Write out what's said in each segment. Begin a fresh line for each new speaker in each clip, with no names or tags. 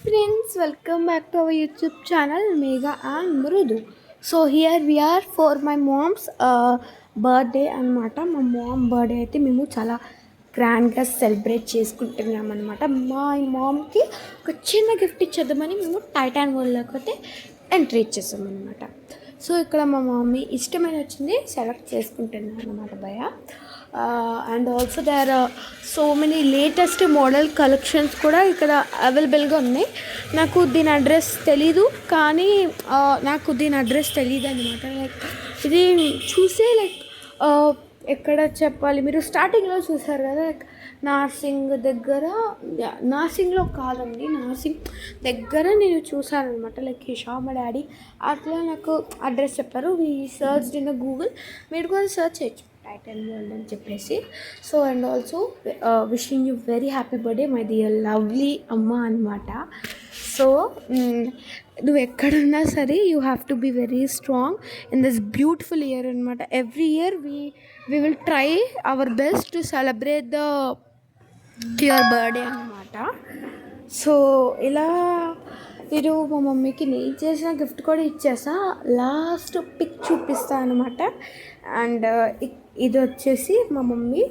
friends, welcome back to our YouTube channel Megha and Mrudu. So here we are for my mom's birthday అనమాట. మా ma'am birthday అయితే మేము చాలా గ్రాండ్గా celebrate చేసుకుంటున్నాం అనమాట. మా మామ్కి ఒక చిన్న గిఫ్ట్ ఇచ్చేద్దామని మేము టైటాన్ వరల్డ్లోకి అయితే ఎంట్రీ ఇచ్చేసాం అనమాట. సో ఇక్కడ మా మమ్మీ ఇష్టమైన వచ్చింది సెలెక్ట్ చేసుకుంటున్నాను అనమాట భయ. And also there so many latest model collections కూడా ఇక్కడ అవైలబుల్గా ఉన్నాయి. నాకు దీని అడ్రస్ తెలీదు, కానీ నాకు దీని అడ్రస్ తెలియదు అనమాట. లైక్ ఇది చూసే లైక్ ఎక్కడ చెప్పాలి, మీరు స్టార్టింగ్లో చూసారు కదా, లైక్ నార్సింగ్ దగ్గర, నార్సింగ్లో కాదండి, నార్సింగ్ దగ్గర నేను చూసాను అనమాట. లైక్ ఈ షాప్ మా డాడీ అట్లా నాకు అడ్రస్ చెప్పారు. వీ సర్చ్ ఇన్ గూగుల్, మీరు కూడా సర్చ్ చేయొచ్చు టైటాన్ వరల్డ్ అని చెప్పేసి. So and also wishing you very happy birthday my dear lovely అమ్మ అనమాట. సో నువ్వు ఎక్కడున్నా సరే you have to be very strong in this beautiful year అనమాట. Every year we will try our best to celebrate the your birthday అనమాట. So ఇలా నేను మా మమ్మీకి నేను చేసిన గిఫ్ట్ కూడా ఇచ్చేసా. లాస్ట్ పిక్ చూపిస్తాను అనమాట. అండ్ ఇది వచ్చేసి మా మమ్మీ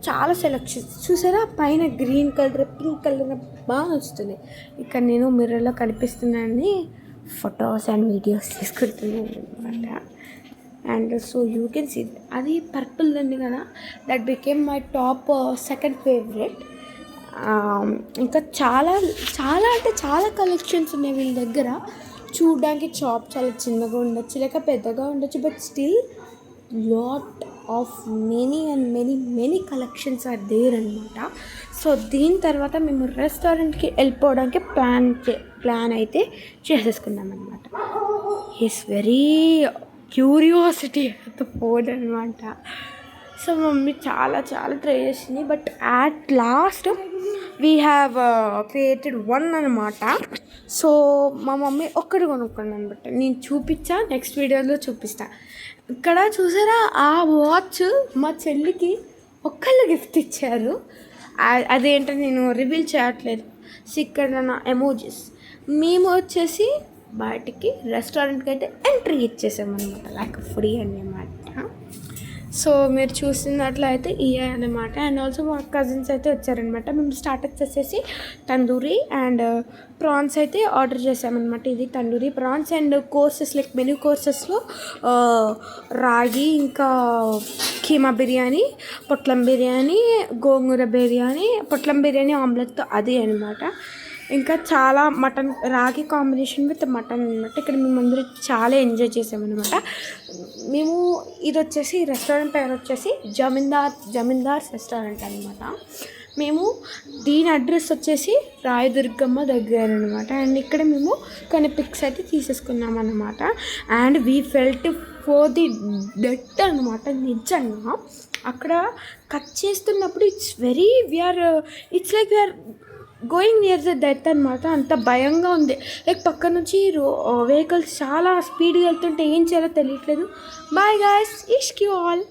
చాలా సెలెక్షన్ చూసారా, పైన గ్రీన్ కలర్, పింక్ కలర్ బాగా వస్తుంది. ఇక్కడ నేను మిర్రర్లో కనిపిస్తున్నానని ఫొటోస్ అండ్ వీడియోస్ తీసుకుంటున్నాను అనమాట. And so you can see అది పర్పుల్ ఉంది కదా, that became my top second favourite. ఇంకా చాలా చాలా అంటే చాలా కలెక్షన్స్ ఉన్నాయి వీళ్ళ దగ్గర. చూడడానికి షాప్ చాలా చిన్నగా ఉండొచ్చు, లేక పెద్దగా ఉండొచ్చు, but still lot of many collections are there అనమాట. సో దీని తర్వాత మేము రెస్టారెంట్కి వెళ్ళిపోవడానికి ప్లాన్ అయితే చేసేసుకున్నాం అనమాట. Is very curiosity the food అనమాట. సో మమ్మీ చాలా చాలా ట్రై చేసింది, but at last we have created one అనమాట. సో మా మమ్మీ ఒక్కటి కొనుక్కోండి అనమాట. నేను చూపించా, నెక్స్ట్ వీడియోలో చూపిస్తా. ఇక్కడ చూసారా, ఆ వాచ్ మా చెల్లికి ఒక్కళ్ళు గిఫ్ట్ ఇచ్చారు. అదేంటో నేను రివీల్ చేయట్లేదు. సో ఇక్కడ నా ఎమోజీస్ మేము వచ్చేసి బయటికి రెస్టారెంట్కి అయితే ఎంట్రీ ఇచ్చేసామన్నమాట, లైక్ ఫ్రీ అన్నమాట. సో మీరు చూస్తున్నట్లయితే ఇవే అనమాట. అండ్ ఆల్సో మా కజిన్స్ అయితే వచ్చారనమాట. మేము స్టార్టర్స్ వచ్చేసి తందూరి అండ్ ప్రాన్స్ అయితే ఆర్డర్ చేసామన్నమాట. ఇది tandoori prawns. And courses like menu కోర్సెస్లో రాగి, ఇంకా కీమా బిర్యానీ, పొట్లం బిర్యానీ, గోంగూర బిర్యానీ, పొట్లం బిర్యానీ ఆమ్లెట్తో అది అనమాట. ఇంకా చాలా మటన్, రాగి కాంబినేషన్ విత్ మటన్ అనమాట. ఇక్కడ మేము అందరూ చాలా ఎంజాయ్ చేసామన్నమాట. మేము ఇది వచ్చేసి రెస్టారెంట్ పేరు వచ్చేసి జమీందార్స్ రెస్టారెంట్ అనమాట. మేము దీని అడ్రస్ వచ్చేసి రాయదుర్గమ్మ దగ్గర అనమాట. అండ్ ఇక్కడ మేము కొన్ని పిక్స్ అయితే తీసేసుకున్నాం అనమాట. And we felt for the death అనమాట. నిజంగా అక్కడ కట్ చేస్తున్నప్పుడు it's like we're going near the death అనమాట. అంత భయంగా ఉంది. లైక్ పక్క నుంచి వెహికల్స్ చాలా స్పీడ్గా వెళ్తుంటే ఏం చేయాలో తెలియట్లేదు. బాయ్ గాయ్స్, ఇష్క్ యూ ఆల్.